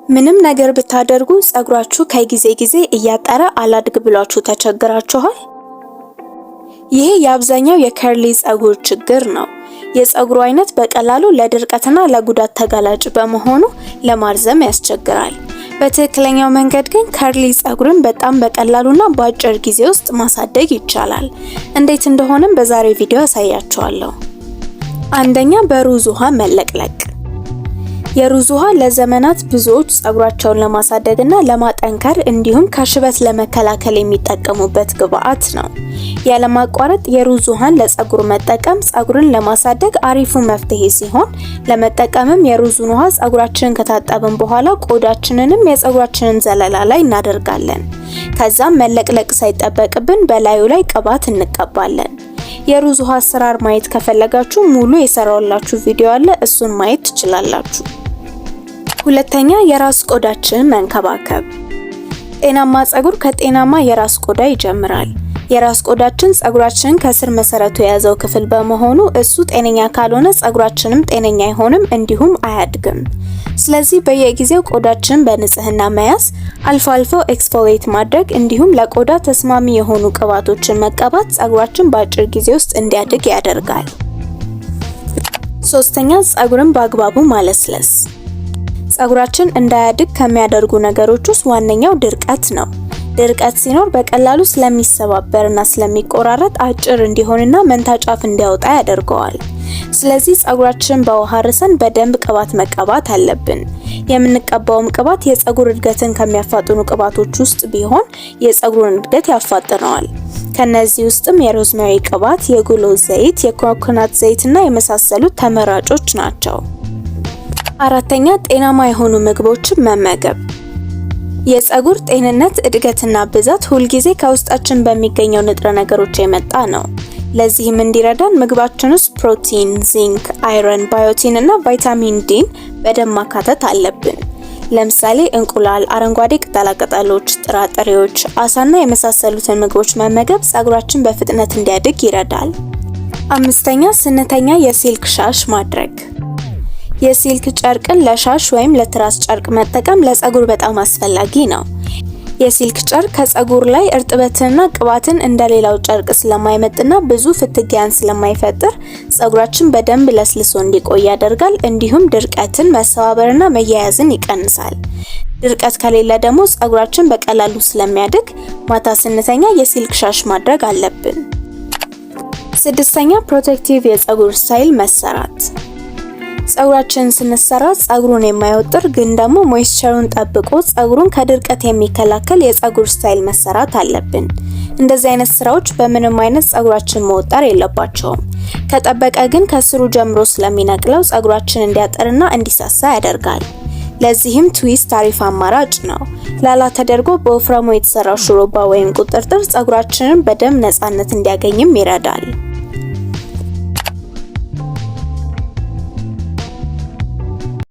ምንም ነገር ብታደርጉ ጸጉራችሁ ከጊዜ ጊዜ እያጠረ አላድግ ብሏችሁ ተቸግራችኋል? ይሄ የአብዛኛው የከርሊ ጸጉር ችግር ነው። የጸጉሩ አይነት በቀላሉ ለድርቀትና ለጉዳት ተጋላጭ በመሆኑ ለማርዘም ያስቸግራል። በትክክለኛው መንገድ ግን ከርሊ ጸጉርን በጣም በቀላሉና በአጭር ጊዜ ውስጥ ማሳደግ ይቻላል። እንዴት እንደሆነም በዛሬው ቪዲዮ አሳያችኋለሁ። አንደኛ፣ በሩዝ ውሃ መለቅለቅ። የሩዝ ውሃ ለዘመናት ብዙዎች ጸጉራቸውን ለማሳደግና ለማጠንከር እንዲሁም ከሽበት ለመከላከል የሚጠቀሙበት ግብአት ነው። ያለማቋረጥ የሩዝ ውሃን ለጸጉር መጠቀም ጸጉርን ለማሳደግ አሪፉ መፍትሄ ሲሆን፣ ለመጠቀምም የሩዙን ውሃ ጸጉራችንን ከታጠብን በኋላ ቆዳችንንም የጸጉራችንን ዘለላ ላይ እናደርጋለን። ከዛም መለቅለቅ ሳይጠበቅብን በላዩ ላይ ቅባት እንቀባለን። የሩዝ ውሃ አሰራር ማየት ከፈለጋችሁ ሙሉ የሰራውላችሁ ቪዲዮ አለ፣ እሱን ማየት ትችላላችሁ። ሁለተኛ፣ የራስ ቆዳችንን መንከባከብ። ጤናማ ጸጉር ከጤናማ የራስ ቆዳ ይጀምራል። የራስ ቆዳችን ጸጉራችንን ከስር መሰረቱ የያዘው ክፍል በመሆኑ እሱ ጤነኛ ካልሆነ ጸጉራችንም ጤነኛ አይሆንም፣ እንዲሁም አያድግም። ስለዚህ በየጊዜው ቆዳችንን በንጽህና መያዝ፣ አልፎ አልፎ ኤክስፎሊየት ማድረግ እንዲሁም ለቆዳ ተስማሚ የሆኑ ቅባቶችን መቀባት ጸጉራችን በአጭር ጊዜ ውስጥ እንዲያድግ ያደርጋል። ሶስተኛ፣ ጸጉርን በአግባቡ ማለስለስ። ጸጉራችን እንዳያድግ ከሚያደርጉ ነገሮች ውስጥ ዋነኛው ድርቀት ነው። ድርቀት ሲኖር በቀላሉ ስለሚሰባበርና ስለሚቆራረጥ አጭር እንዲሆንና መንታ ጫፍ እንዲያወጣ ያደርገዋል። ስለዚህ ጸጉራችንን በውሃ ርሰን በደንብ ቅባት መቀባት አለብን። የምንቀባውም ቅባት የጸጉር እድገትን ከሚያፋጥኑ ቅባቶች ውስጥ ቢሆን የጸጉሩን እድገት ያፋጥነዋል። ከነዚህ ውስጥም የሮዝሜሪ ቅባት፣ የጉሎ ዘይት፣ የኮኮናት ዘይትና የመሳሰሉት ተመራጮች ናቸው። አራተኛ፣ ጤናማ የሆኑ ምግቦችን መመገብ። የጸጉር ጤንነት እድገትና ብዛት ሁልጊዜ ከውስጣችን በሚገኘው ንጥረ ነገሮች የመጣ ነው። ለዚህም እንዲረዳን ምግባችን ውስጥ ፕሮቲን፣ ዚንክ፣ አይረን፣ ባዮቲን እና ቫይታሚን ዲን በደንብ ማካተት አለብን። ለምሳሌ እንቁላል፣ አረንጓዴ ቅጠላቅጠሎች፣ ጥራጥሬዎች፣ አሳና የመሳሰሉትን ምግቦች መመገብ ጸጉራችን በፍጥነት እንዲያድግ ይረዳል። አምስተኛ፣ ስንተኛ የሲልክ ሻሽ ማድረግ። የሲልክ ጨርቅን ለሻሽ ወይም ለትራስ ጨርቅ መጠቀም ለጸጉር በጣም አስፈላጊ ነው። የሲልክ ጨርቅ ከጸጉር ላይ እርጥበትንና ቅባትን እንደሌላው ጨርቅ ስለማይመጥና ብዙ ፍትጊያን ስለማይፈጥር ጸጉራችን በደንብ ለስልሶ እንዲቆይ ያደርጋል። እንዲሁም ድርቀትን፣ መሰባበርና መያያዝን ይቀንሳል። ድርቀት ከሌለ ደግሞ ጸጉራችን በቀላሉ ስለሚያድግ ማታ ስንተኛ የሲልክ ሻሽ ማድረግ አለብን። ስድስተኛ፣ ፕሮቴክቲቭ የጸጉር ስታይል መሰራት። ጸጉራችንን ስንሰራ ጸጉሩን የማይወጥር ግን ደግሞ ሞይስቸሩን ጠብቆ ጸጉሩን ከድርቀት የሚከላከል የጸጉር ስታይል መሰራት አለብን። እንደዚህ አይነት ስራዎች በምንም አይነት ጸጉራችን መወጠር የለባቸውም። ከጠበቀ ግን ከስሩ ጀምሮ ስለሚነቅለው ጸጉራችን እንዲያጠርና እንዲሳሳ ያደርጋል። ለዚህም ትዊስት አሪፍ አማራጭ ነው። ላላ ተደርጎ በወፍራሙ የተሰራው ሹሩባ ወይም ቁጥርጥር ጸጉራችንን በደንብ ነፃነት እንዲያገኝም ይረዳል።